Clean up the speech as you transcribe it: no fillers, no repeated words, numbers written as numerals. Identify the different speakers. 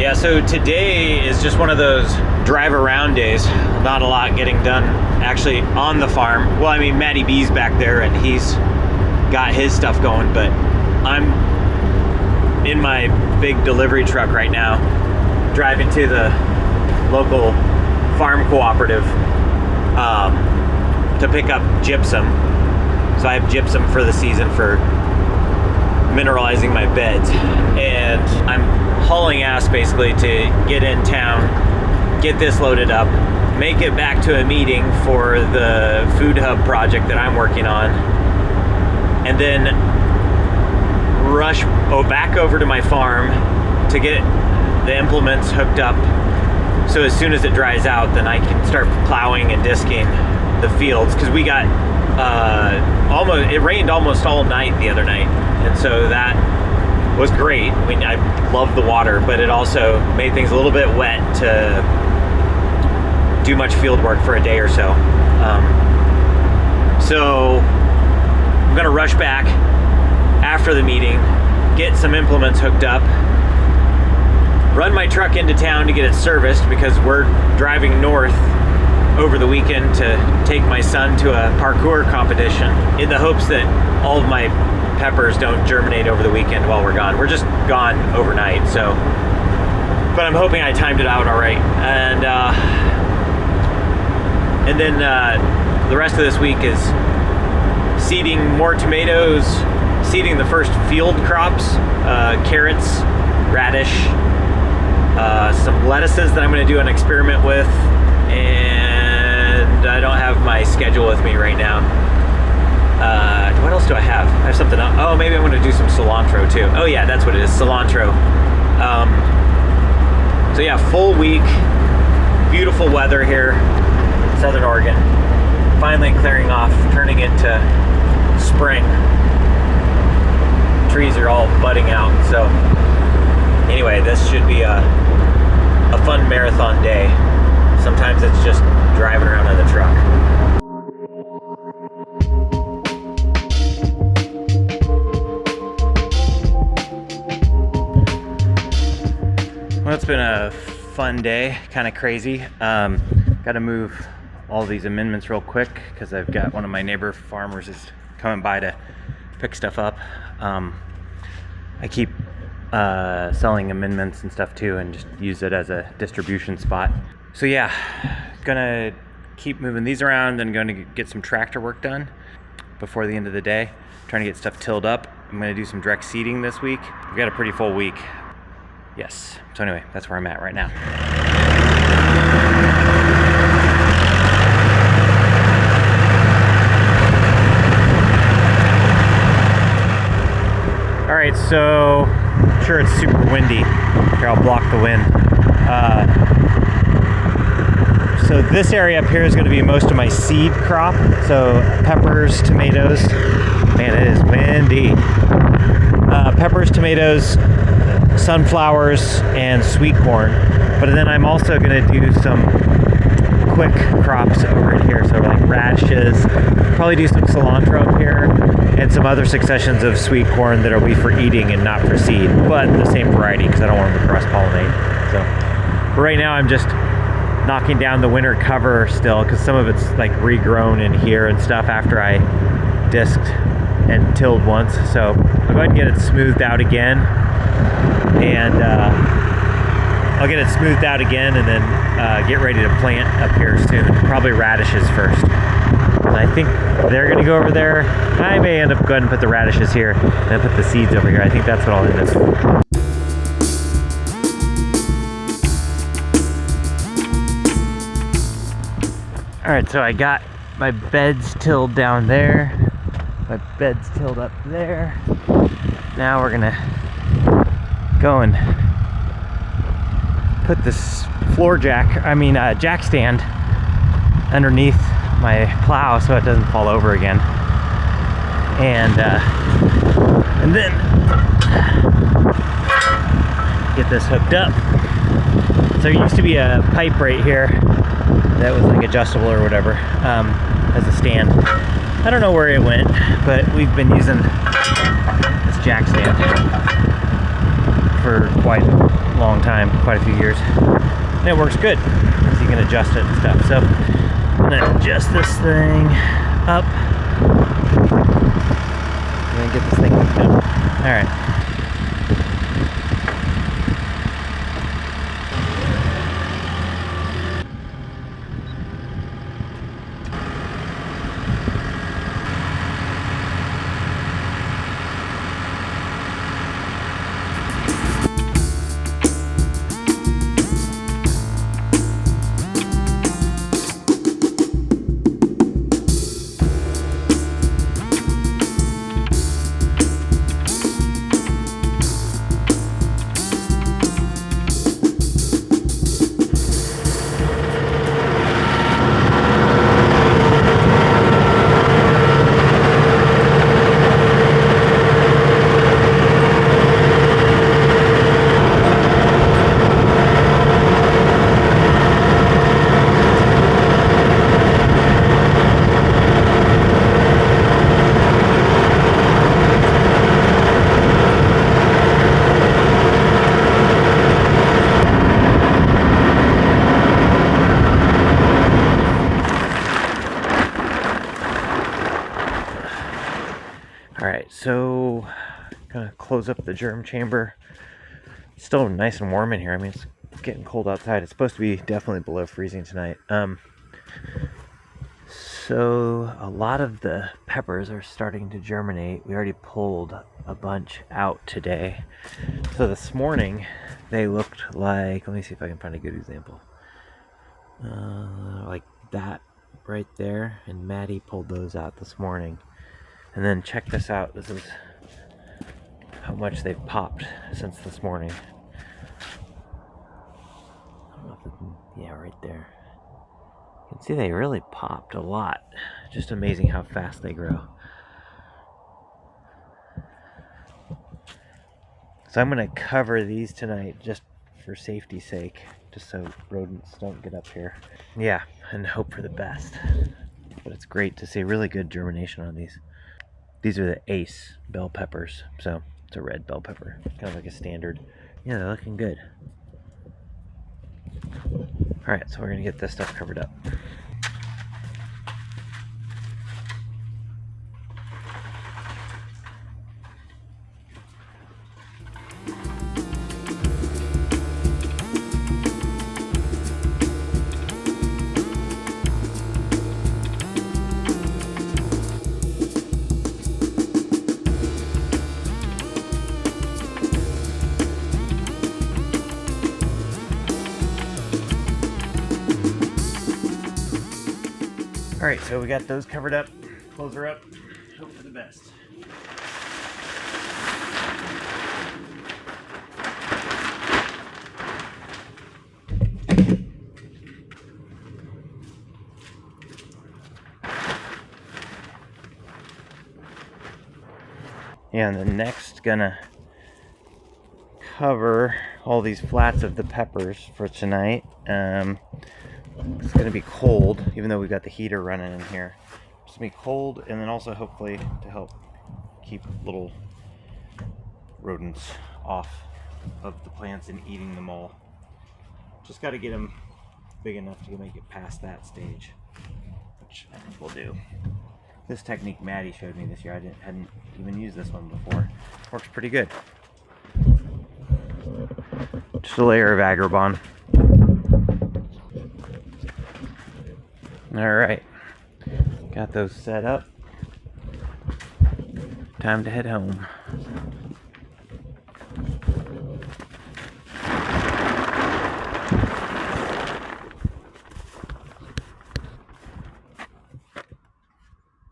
Speaker 1: Yeah, so today is just one of those drive around days. Not a lot getting done actually on the farm. Well, I mean, Matty B's back there and he's got his stuff going, but I'm in my big delivery truck right now, driving to the local farm cooperative to pick up gypsum. So I have gypsum for the season for mineralizing my beds, and I'm hauling ass basically to get in town, get this loaded up, make it back to a meeting for the food hub project that I'm working on, and then rush back over to my farm to get the implements hooked up, so as soon as it dries out then I can start plowing and disking the fields, because we got it rained almost all night the other night, and so that was great. I mean, I love the water, but it also made things a little bit wet to do much field work for a day or so. So I'm gonna rush back after the meeting, get some implements hooked up, run my truck into town to get it serviced, because we're driving north over the weekend to take my son to a parkour competition in the hopes that all of my peppers don't germinate over the weekend while we're gone. We're just gone overnight, so, but I'm hoping I timed it out all right. And then the rest of this week is seeding more tomatoes, seeding the first field crops, carrots, radish, some lettuces that I'm going to do an experiment with, and I don't have my schedule with me right now. What else do I have? I have something else. Oh, maybe I'm going to do some cilantro too. Oh yeah, that's what it is, cilantro. So yeah, full week, beautiful weather here, Southern Oregon. Finally clearing off, turning into spring. Trees are all budding out. So anyway, this should be a fun marathon day. Sometimes it's just driving around in the truck. Well, it's been a fun day, kind of crazy. Got to move all these amendments real quick because I've got one of my neighbor farmers is coming by to pick stuff up. I keep selling amendments and stuff too, and just use it as a distribution spot. So yeah, gonna keep moving these around and going to get some tractor work done before the end of the day. Trying to get stuff tilled up. I'm gonna do some direct seeding this week. We've got a pretty full week. Yes, so anyway, that's where I'm at right now. All right, so I'm sure it's super windy. Here, I'll block the wind. So this area up here is going to be most of my seed crop. So peppers, tomatoes. Man, it is windy. Peppers, tomatoes, sunflowers, and sweet corn. But then I'm also going to do some quick crops over in here. So like radishes, probably do some cilantro up here, and some other successions of sweet corn that'll be for eating and not for seed, but the same variety because I don't want them to cross-pollinate. So but right now I'm just knocking down the winter cover still, because some of it's like regrown in here and stuff after I disked and tilled once. So I'll go ahead and get it smoothed out again, and I'll get it smoothed out again and then get ready to plant up here soon. Probably radishes first. And I think they're gonna go over there. I may end up going and put the radishes here and put the seeds over here. I think that's what I'll end up doing. All right, so I got my beds tilled down there. My bed's tilled up there. Now we're gonna go and put this jack stand underneath my plow so it doesn't fall over again. And then get this hooked up. So there used to be a pipe right here that was like adjustable or whatever, as a stand. I don't know where it went, but we've been using this jack stand for quite a long time, quite a few years. And it works good, because you can adjust it and stuff. So I'm gonna adjust this thing up. I'm gonna get this thing hooked up. All right. Alright, so gonna close up the germ chamber. It's still nice and warm in here. I mean, it's getting cold outside. It's supposed to be definitely below freezing tonight. So a lot of the peppers are starting to germinate. We already pulled a bunch out today. So this morning they looked like, let me see if I can find a good example. Like that right there, and Maddie pulled those out this morning. And then check this out. This is how much they've popped since this morning. I don't know if it can, yeah, right there. You can see they really popped a lot. Just amazing how fast they grow. So I'm gonna cover these tonight just for safety's sake, just so rodents don't get up here. Yeah, and hope for the best. But it's great to see really good germination on these. These are the Ace bell peppers, so it's a red bell pepper, kind of like a standard. Yeah, they're looking good. All right, so we're gonna get this stuff covered up. All right, so we got those covered up. Close her up. Hope for the best. Yeah, and then next gonna cover all these flats of the peppers for tonight. It's gonna be cold, even though we've got the heater running in here. It's gonna be cold, and then also hopefully to help keep little rodents off of the plants and eating them all. Just got to get them big enough to make it past that stage, which I think we'll do. This technique Maddie showed me this year. I hadn't even used this one before. Works pretty good. Just a layer of agribon. All right, got those set up. Time to head home.